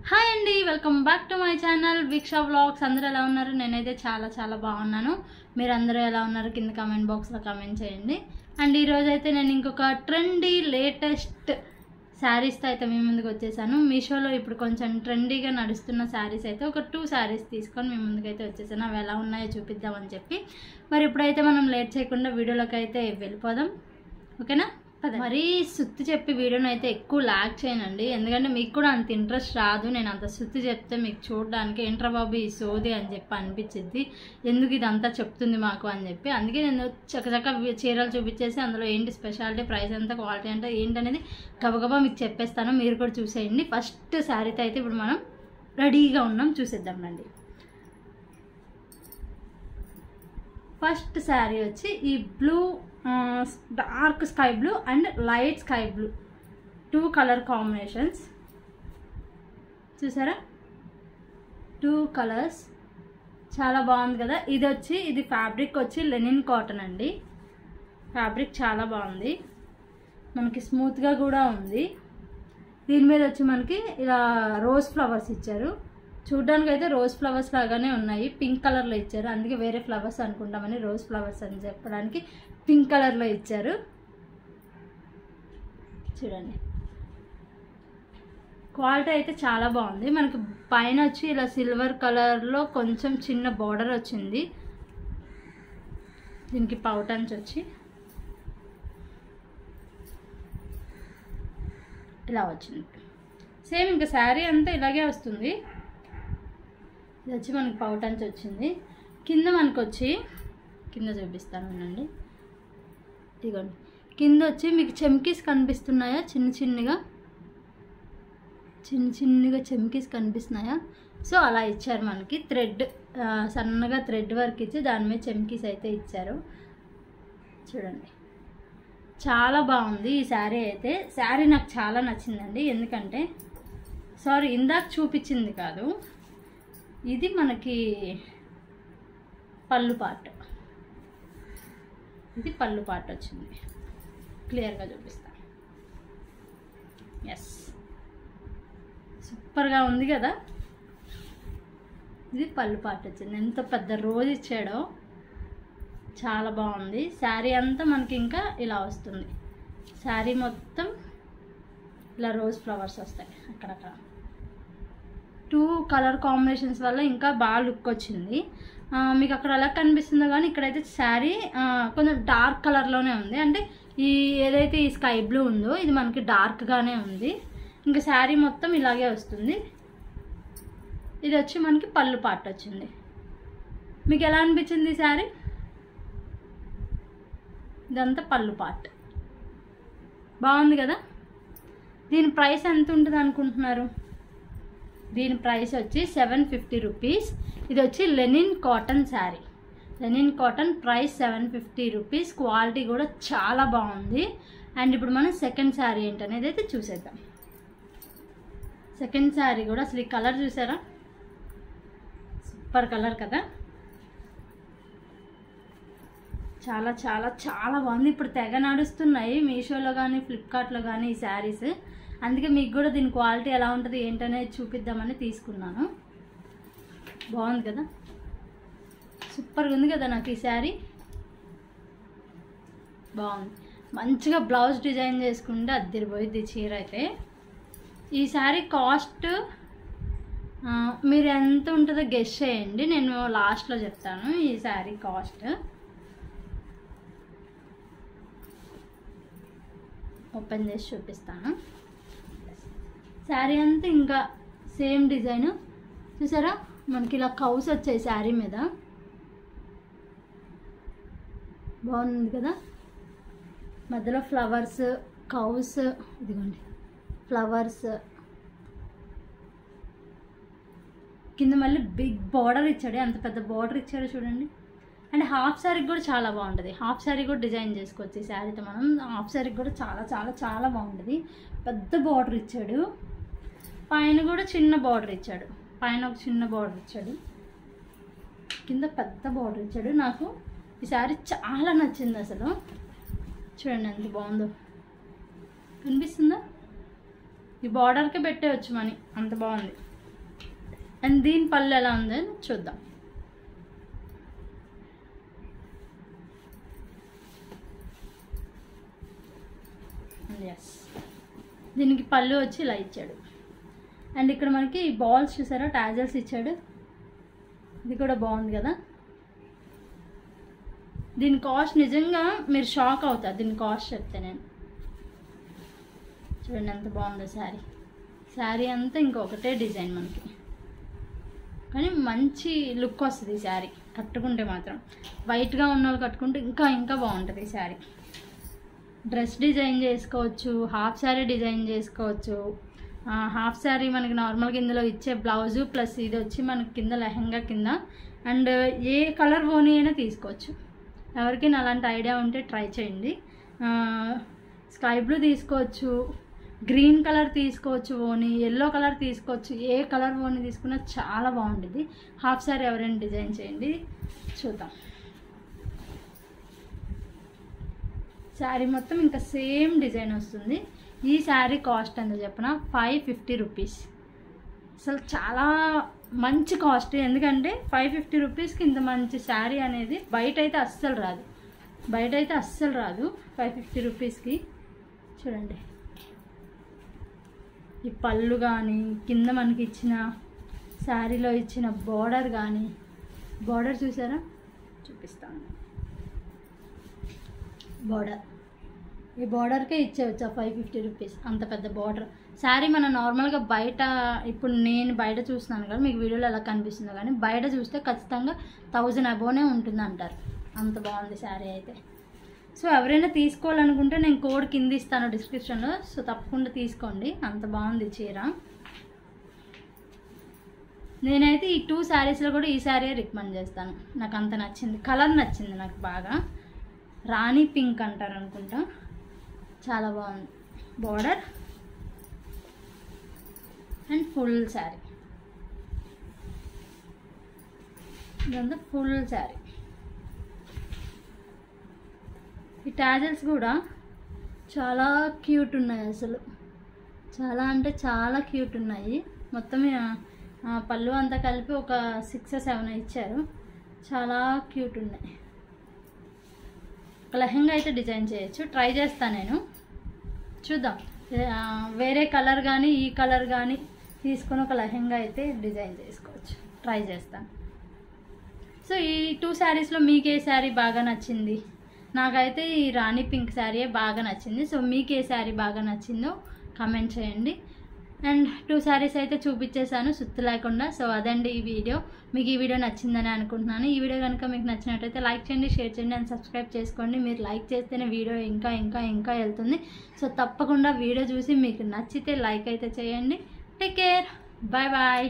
Hi అండి, welcome back to my channel Veeksha vlogs. అందరూ ఎలా ఉన్నారు? నేనైతే చాలా బాగున్నాను. మీరు అందరూ ఎలా ఉన్నారు? కింద కామెంట్ బాక్స్లో కామెంట్ చేయండి. అండ్ ఈరోజు అయితే నేను ఇంకొక ట్రెండీ లేటెస్ట్ శారీస్తో అయితే మీ ముందుకు వచ్చేసాను. మీషోలో ఇప్పుడు కొంచెం ట్రెండీగా నడుస్తున్న శారీస్ అయితే ఒక 2 శారీస్ తీసుకొని మీ ముందుకైతే వచ్చేసాను. అవి ఎలా ఉన్నాయో చూపిద్దామని చెప్పి. మరి ఇప్పుడైతే మనం లేట్ చేయకుండా వీడియోలోకి అయితే వెళ్ళిపోదాం, ఓకేనా? మరీ సుత్తి చెప్పి వీడియోని అయితే ఎక్కువ లాగ్ చేయనండి, ఎందుకంటే మీకు కూడా అంత ఇంట్రెస్ట్ రాదు. నేను అంత సుత్తి చెప్తే మీకు చూడడానికి ఏంట్రా బాబు ఈ సోది అని చెప్పి అనిపించింది, ఎందుకు ఇదంతా చెప్తుంది మాకు అని చెప్పి. అందుకే నేను చక్కచక్క చీరలు చూపించేసి అందులో ఏంటి స్పెషాలిటీ, ప్రైస్ ఎంత, క్వాలిటీ అంటే ఏంటనేది గబగబా మీకు చెప్పేస్తాను. మీరు కూడా చూసేయండి. ఫస్ట్ శారీతో అయితే ఇప్పుడు మనం రెడీగా ఉన్నాం, చూసేద్దాం రండి. ఫస్ట్ శారీ వచ్చి ఈ blue, dark sky blue and light sky blue 2 colour combinations చూసారా? 2 కలర్స్ చాలా బాగుంది కదా. ఇది ఫ్యాబ్రిక్ వచ్చి లెనిన్ కాటన్ అండి. ఫ్యాబ్రిక్ చాలా బాగుంది, మనకి స్మూత్గా కూడా ఉంది. దీని మీద వచ్చి మనకి ఇలా రోజ్ ఫ్లవర్స్ ఇచ్చారు. చూడ్డానికి అయితే రోజ్ ఫ్లవర్స్ లాగానే ఉన్నాయి, పింక్ కలర్లో ఇచ్చారు. అందుకే వేరే ఫ్లవర్స్ అనుకుంటామని రోజ్ ఫ్లవర్స్ అని చెప్పడానికి పింక్ కలర్లో ఇచ్చారు. చూడండి, క్వాలిటీ అయితే చాలా బాగుంది. మనకి పైన వచ్చి ఇలా సిల్వర్ కలర్లో కొంచెం చిన్న బార్డర్ వచ్చింది. దీనికి పౌటన్స్ వచ్చి ఇలా వచ్చింది. సేమ్ ఇంకా శారీ అంతా ఇలాగే వస్తుంది. ఇది వచ్చి మనకి పౌటన్స్ వచ్చింది. కింద మనకు వచ్చి కింద చూపిస్తాను అండి. ఇదిగోండి, కింద వచ్చి మీకు చెమ్కీస్ కనిపిస్తున్నాయా? చిన్న చిన్నగా చెమ్కీస్ కనిపిస్తున్నాయా? సో అలా ఇచ్చారు మనకి. థ్రెడ్ సన్నగా థ్రెడ్ వర్క్ ఇచ్చి దాని మీద చెమ్కీస్ అయితే ఇచ్చారు. చూడండి, చాలా బాగుంది ఈ శారీ అయితే. శారీ నాకు చాలా నచ్చిందండి, ఎందుకంటే ఇందాక చూపించింది కాదు, ఇది మనకి పళ్ళు పార్ట్. ఇది పళ్ళు పార్ట్ వచ్చింది, క్లియర్గా చూపిస్తాను. ఎస్, సూపర్గా ఉంది కదా. ఇది పళ్ళు పార్ట్ వచ్చింది. ఎంత పెద్ద రోజ్ ఇచ్చాడో, చాలా బాగుంది. శారీ అంతా మనకి ఇంకా ఇలా వస్తుంది. శారీ మొత్తం ఇలా రోజ్ ఫ్లవర్స్ వస్తాయి అక్కడక్కడ. 2 కలర్ కాంబినేషన్స్ వల్ల ఇంకా బాగా లుక్ వచ్చింది. మీకు అక్కడ ఎలా కనిపిస్తుందో కానీ ఇక్కడైతే శారీ కొంచెం డార్క్ కలర్లోనే ఉంది. అంటే ఏదైతే ఈ స్కై బ్లూ ఉందో ఇది మనకి డార్క్గానే ఉంది. ఇంకా శారీ మొత్తం ఇలాగే వస్తుంది. ఇది వచ్చి మనకి పళ్ళు పార్ట్ వచ్చింది. మీకు ఎలా అనిపించింది ఈ శారీ? ఇదంతా పళ్ళు పార్ట్ బాగుంది కదా. దీని ప్రైస్ ఎంత ఉంటుంది అనుకుంటున్నారు? దీని ప్రైస్ వచ్చి 750 రూపీస్. ఇది వచ్చి linen cotton sari. Linen cotton, price 750 rupees. Quality కూడా చాలా బాగుంది. అండ్ ఇప్పుడు మనం సెకండ్ శారీ ఏంటనేది అయితే చూసేద్దాం. సెకండ్ శారీ కూడా అసలు ఈ కలర్ చూసారా? సూపర్ కలర్ కదా. చాలా బాగుంది. ఇప్పుడు తెగ నడుస్తున్నాయి మీషోలో కానీ ఫ్లిప్కార్ట్లో కానీ ఈ శారీస్. అందుకే మీకు కూడా దీని క్వాలిటీ ఎలా ఉంటుంది ఏంటనేది చూపిద్దామని తీసుకున్నాను. బాగుంది కదా, సూపర్గా ఉంది కదా. నాకు ఈ శారీ బాగుంది. మంచిగా బ్లౌజ్ డిజైన్ చేసుకుంటే అద్దరిపోయింది చీర అయితే. ఈ శారీ కాస్ట్ మీరు ఎంత ఉంటుందో గెస్ చేయండి, నేను లాస్ట్లో చెప్తాను ఈ శారీ కాస్ట్. ఓపెన్ చేసి చూపిస్తాను. శారీ అంతా ఇంకా సేమ్ డిజైన్ చూసారా? మనకి ఇలా కౌస్ వచ్చాయి శారీ మీద, బాగుంది కదా. మధ్యలో ఫ్లవర్స్, కౌస్, ఇదిగోండి ఫ్లవర్స్. కింద మళ్ళీ బిగ్ బార్డర్ ఇచ్చాడు, అంత పెద్ద బార్డర్ ఇచ్చాడు చూడండి. అండ్ హాఫ్ శారీకి కూడా చాలా బాగుంటుంది. హాఫ్ శారీ కూడా డిజైన్ చేసుకోవచ్చు ఈ శారీతో మనం. హాఫ్ శారీకి కూడా చాలా బాగుంటుంది. పెద్ద బార్డర్ ఇచ్చాడు, పైన కూడా చిన్న బార్డర్ ఇచ్చాడు. పైన ఒక చిన్న బార్డర్ ఇచ్చాడు, కింద పెద్ద బార్డర్ ఇచ్చాడు. నాకు ఈ శారీ చాలా నచ్చింది అసలు. చూడండి ఎంత బాగుందో, కనిపిస్తుందా? ఈ బార్డర్కే పెట్టేయచ్చు మనీ, అంత బాగుంది. అండ్ దీని పళ్ళు ఎలా ఉందో చూద్దాం. ఎస్, దీనికి పళ్ళు వచ్చి ఇలా ఇచ్చాడు. అండ్ ఇక్కడ మనకి బాల్స్ చూసారా, టాజల్స్ ఇచ్చాడు. ఇది కూడా బాగుంది కదా. దీని కాస్ట్ నిజంగా మీరు షాక్ అవుతారు. దీని కాస్ట్ చెప్తే నేను, చూడండి ఎంత బాగుందో శారీ. శారీ అంతా ఇంకొకటే డిజైన్ మనకి, కానీ మంచి లుక్ వస్తుంది ఈ శారీ కట్టుకుంటే మాత్రం. వైట్గా ఉన్న వాళ్ళు కట్టుకుంటే ఇంకా ఇంకా బాగుంటుంది ఈ శారీ. డ్రెస్ డిజైన్ చేసుకోవచ్చు, హాఫ్ శారీ డిజైన్ చేసుకోవచ్చు. హాఫ్ శారీ మనకి నార్మల్గా ఇందులో ఇచ్చే బ్లౌజు ప్లస్ ఇది వచ్చి మనకి కింద లెహంగా కింద. అండ్ ఏ కలర్ ఓనీ అయినా తీసుకోవచ్చు. ఎవరికైనా అలాంటి ఐడియా ఉంటే ట్రై చేయండి. స్కై బ్లూ తీసుకోవచ్చు, గ్రీన్ కలర్ తీసుకోవచ్చు, ఓనీ ఎల్లో కలర్ తీసుకోవచ్చు. ఏ కలర్ ఓనీ తీసుకున్నా చాలా బాగుంటుంది. హాఫ్ శారీ ఎవరైనా డిజైన్ చేయండి, చూద్దాం. శారీ మొత్తం ఇంకా సేమ్ డిజైన్ వస్తుంది. ఈ శారీ కాస్ట్ ఎంత చెప్పిన 550 రూపీస్. అసలు చాలా మంచి కాస్ట్. ఎందుకంటే 550 రూపీస్కి ఇంత మంచి శారీ అనేది బయట అయితే అస్సలు రాదు. 550 రూపీస్కి. చూడండి ఈ పళ్ళు కానీ, కింద మనకి ఇచ్చిన శారీలో ఇచ్చిన బార్డర్ కానీ, బార్డర్ చూసారా, చూపిస్తాను. బార్డర్, ఈ బార్డర్కే ఇచ్చేవచ్చు 550 రూపీస్. అంత పెద్ద బార్డర్. శారీ మనం నార్మల్గా బయట, ఇప్పుడు నేను బయట చూస్తున్నాను కదా, మీకు వీడియోలో ఎలా కనిపిస్తుందో, కానీ బయట చూస్తే ఖచ్చితంగా 1000 అబోనే ఉంటుంది అంటారు. అంత బాగుంది శారీ అయితే. సో ఎవరైనా తీసుకోవాలనుకుంటే నేను కోడ్ కింద ఇస్తాను డిస్క్రిప్షన్లో, సో తప్పకుండా తీసుకోండి. అంత బాగుంది చీర. నేనైతే ఈ 2 శారీస్లో కూడా ఈ శారీ రికమెండ్ చేస్తాను. నాకు అంత నచ్చింది, కలర్ నచ్చింది నాకు బాగా. రాణి పింక్ అంటారు అనుకుంటా, చాలా బాగుంది. బార్డర్ అండ్ ఫుల్ శారీ, ఇదంతా ఫుల్ శారీ. ఈ టాజల్స్ కూడా చాలా క్యూట్ ఉన్నాయి. అసలు చాలా అంటే చాలా క్యూట్ ఉన్నాయి. మొత్తం పళ్ళు అంతా కలిపి ఒక 6 or 7 ఇచ్చారు. చాలా క్యూట్ ఉన్నాయి. ఒక లెహంగా అయితే డిజైన్ చేయొచ్చు. ట్రై చేస్తాను నేను, చూద్దాం. వేరే కలర్ కానీ ఈ కలర్ కానీ తీసుకొని ఒక లెహంగా అయితే డిజైన్ చేసుకోవచ్చు. ట్రై చేస్తాను. సో ఈ 2 శారీస్లో మీకు ఏ శారీ బాగా నచ్చింది? నాకైతే ఈ రాణి పింక్ శారీ బాగా నచ్చింది. సో మీకు ఏ శారీ బాగా నచ్చిందో కామెంట్ చేయండి. అండ్ 2 శారీస్ అయితే చూపించేశాను సుత్తు లేకుండా. సో అదండి ఈ వీడియో. మీకు ఈ వీడియో నచ్చిందని అనుకుంటున్నాను. ఈ వీడియో కనుక మీకు నచ్చినట్టయితే లైక్ చేయండి, షేర్ చేయండి అండ్ సబ్స్క్రైబ్ చేసుకోండి. మీరు లైక్ చేస్తేనే వీడియో ఇంకా ఇంకా ఇంకా వెళ్తుంది. సో తప్పకుండా వీడియో చూసి మీకు నచ్చితే లైక్ అయితే చేయండి. Take care, bye bye.